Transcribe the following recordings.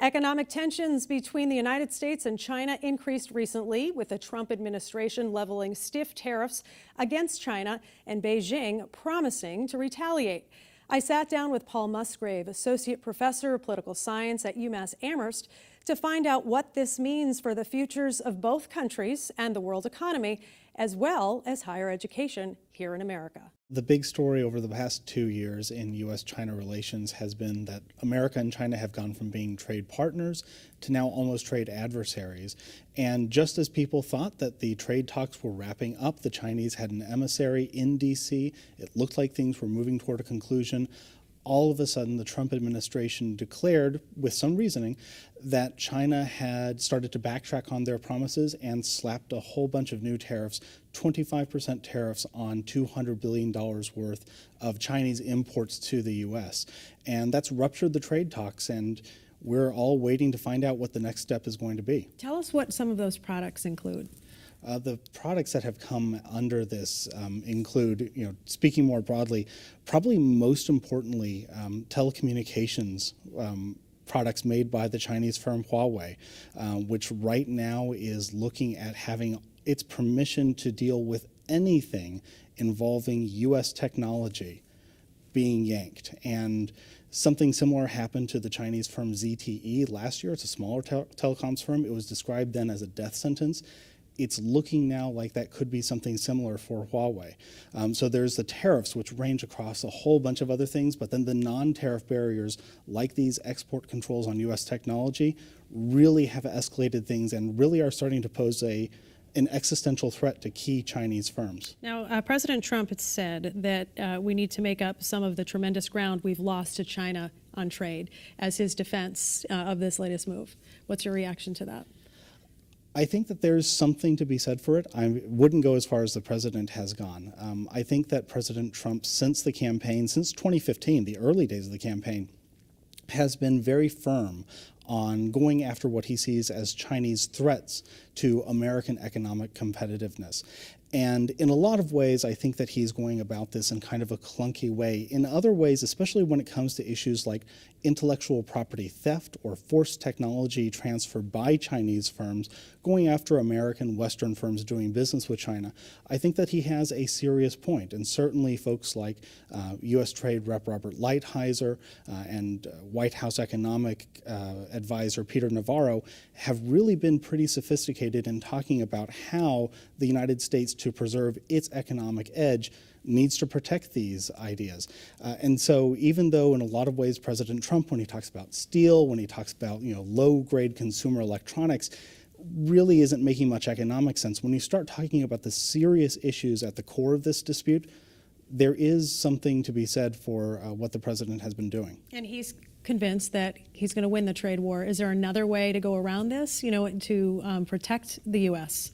Economic tensions between the United States and China increased recently, with the Trump administration leveling stiff tariffs against China and Beijing promising to retaliate. I sat down with Paul Musgrave, Associate Professor of Political Science at UMass Amherst, to find out what this means for the futures of both countries and the world economy, as well as higher education here in America. The big story over the past 2 years in U.S.-China relations has been that America and China have gone from being trade partners to now almost trade adversaries. And just as people thought that the trade talks were wrapping up, the Chinese had an emissary in D.C., it looked like things were moving toward a conclusion. All of a sudden, the Trump administration declared, with some reasoning, that China had started to backtrack on their promises and slapped a whole bunch of new tariffs, 25% tariffs on $200 billion worth of Chinese imports to the U.S. And that's ruptured the trade talks, and we're all waiting to find out what the next step is going to be. Tell us what some of those products include. The products that have come under this include, speaking more broadly, probably most importantly, telecommunications products made by the Chinese firm Huawei, which right now is looking at having its permission to deal with anything involving U.S. technology being yanked. And something similar happened to the Chinese firm ZTE last year. It's a smaller telecoms firm. It was described then as a death sentence. It's looking now like that could be something similar for Huawei. So there's the tariffs, which range across a whole bunch of other things, but then the non-tariff barriers, like these export controls on U.S. technology, really have escalated things and really are starting to pose an existential threat to key Chinese firms. Now, President Trump had said that we need to make up some of the tremendous ground we've lost to China on trade as his defense of this latest move. What's your reaction to that? I think that there's something to be said for it. I wouldn't go as far as the president has gone. I think that President Trump, since the campaign, since 2015, the early days of the campaign, has been very firm on going after what he sees as Chinese threats to American economic competitiveness. And in a lot of ways, I think that he's going about this in kind of a clunky way. In other ways, especially when it comes to issues like intellectual property theft or forced technology transfer by Chinese firms, going after American Western firms doing business with China, I think that he has a serious point. And certainly folks like U.S. Trade Rep Robert Lighthizer and White House economic advisor Peter Navarro have really been pretty sophisticated in talking about how the United States, to preserve its economic edge, needs to protect these ideas. And so even though in a lot of ways President Trump, when he talks about steel, when he talks about low-grade consumer electronics, really isn't making much economic sense, when you start talking about the serious issues at the core of this dispute, there is something to be said for what the president has been doing. And he's convinced that he's going to win the trade war. Is there another way to go around this, to protect the U.S.?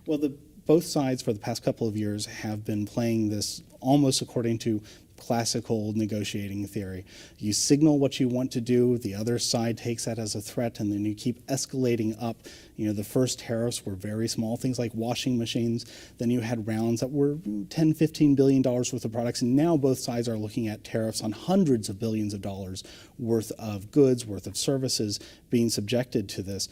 Well, both sides for the past couple of years have been playing this almost according to classical negotiating theory. You signal what you want to do, the other side takes that as a threat, and then you keep escalating up. The first tariffs were very small, things like washing machines. Then you had rounds that were $10, $15 billion worth of products, and now both sides are looking at tariffs on hundreds of billions of dollars worth of goods, worth of services being subjected to this.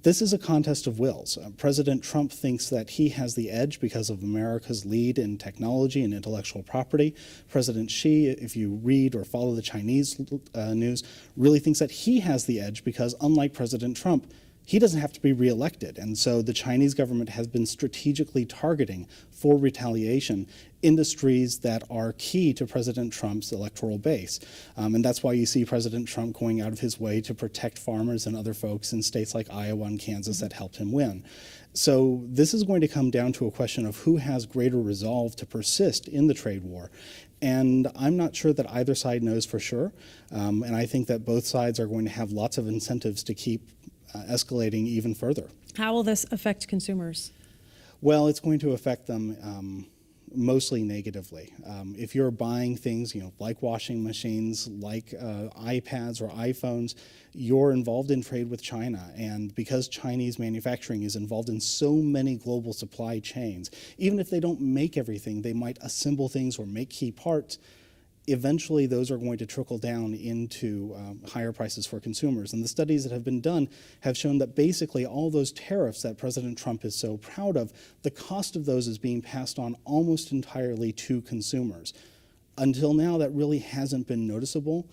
This is a contest of wills. President Trump thinks that he has the edge because of America's lead in technology and intellectual property. President Xi, if you read or follow the Chinese news, really thinks that he has the edge because, unlike President Trump, he doesn't have to be reelected. And so the Chinese government has been strategically targeting for retaliation industries that are key to President Trump's electoral base. And that's why you see President Trump going out of his way to protect farmers and other folks in states like Iowa and Kansas that helped him win. So this is going to come down to a question of who has greater resolve to persist in the trade war. And I'm not sure that either side knows for sure. And I think that both sides are going to have lots of incentives to keep escalating even further. How will this affect consumers? Well, it's going to affect them mostly negatively. If you're buying things, like washing machines, like iPads or iPhones, you're involved in trade with China. And because Chinese manufacturing is involved in so many global supply chains, even if they don't make everything, they might assemble things or make key parts. eventually those are going to trickle down into higher prices for consumers. And the studies that have been done have shown that basically all those tariffs that President Trump is so proud of, the cost of those is being passed on almost entirely to consumers. Until now, that really hasn't been noticeable.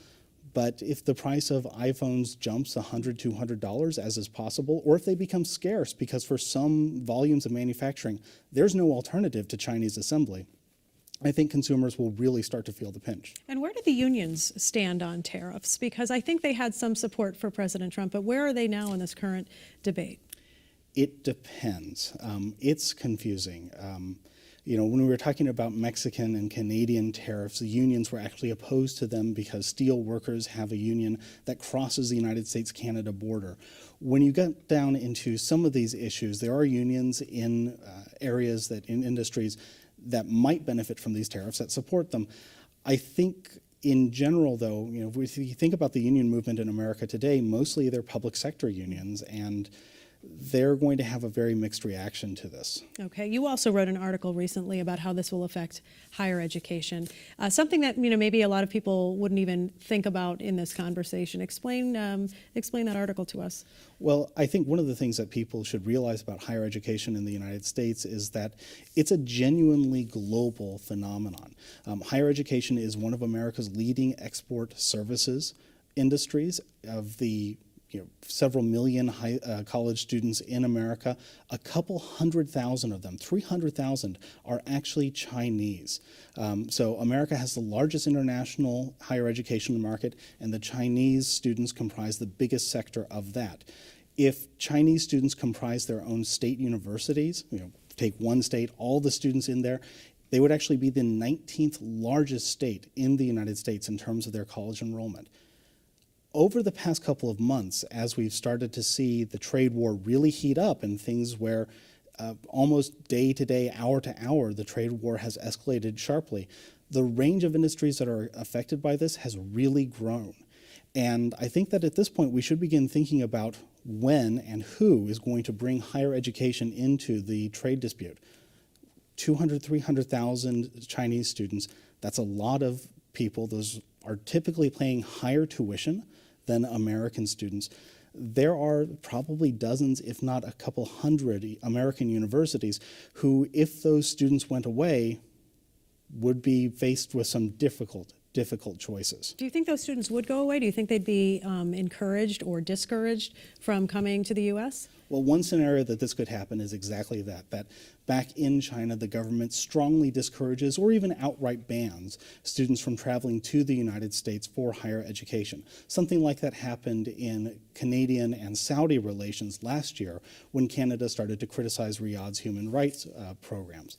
But if the price of iPhones jumps $100, $200, as is possible, or if they become scarce because for some volumes of manufacturing, there's no alternative to Chinese assembly, I think consumers will really start to feel the pinch. And where do the unions stand on tariffs? Because I think they had some support for President Trump, but where are they now in this current debate? It depends. It's confusing. When we were talking about Mexican and Canadian tariffs, the unions were actually opposed to them because steel workers have a union that crosses the United States-Canada border. When you get down into some of these issues, there are unions in areas in industries that might benefit from these tariffs that support them. I think in general, though, if you think about the union movement in America today, mostly they're public sector unions, and they're going to have a very mixed reaction to this. Okay. You also wrote an article recently about how this will affect higher education, something that maybe a lot of people wouldn't even think about in this conversation. Explain that article to us. Well, I think one of the things that people should realize about higher education in the United States is that it's a genuinely global phenomenon. Higher education is one of America's leading export services industries. Of the several million college students in America, a couple 100,000 of them, 300,000, are actually Chinese. So America has the largest international higher education market, and the Chinese students comprise the biggest sector of that. If Chinese students comprise their own state universities, take one state, all the students in there, they would actually be the 19th largest state in the United States in terms of their college enrollment. Over the past couple of months, as we've started to see the trade war really heat up and things where almost day to day, hour to hour, the trade war has escalated sharply, the range of industries that are affected by this has really grown. And I think that at this point we should begin thinking about when and who is going to bring higher education into the trade dispute. 200, 300,000 Chinese students, that's a lot of people. Those are typically paying higher tuition than American students. There are probably dozens, if not a couple hundred, American universities who, if those students went away, would be faced with some difficult choices. Do you think those students would go away? Do you think they'd be encouraged or discouraged from coming to the U.S.? Well, one scenario that this could happen is exactly that back in China, the government strongly discourages or even outright bans students from traveling to the United States for higher education. Something like that happened in Canadian and Saudi relations last year when Canada started to criticize Riyadh's human rights programs.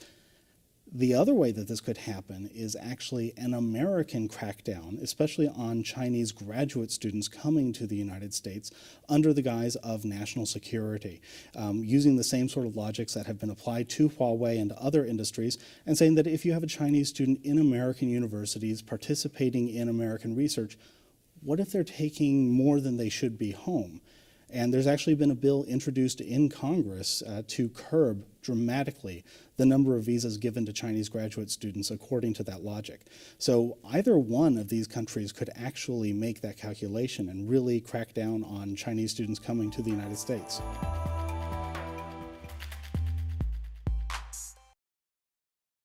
The other way that this could happen is actually an American crackdown, especially on Chinese graduate students coming to the United States under the guise of national security, using the same sort of logics that have been applied to Huawei and other industries, and saying that if you have a Chinese student in American universities participating in American research, what if they're taking more than they should be home? And there's actually been a bill introduced in Congress to curb dramatically the number of visas given to Chinese graduate students according to that logic. So either one of these countries could actually make that calculation and really crack down on Chinese students coming to the United States.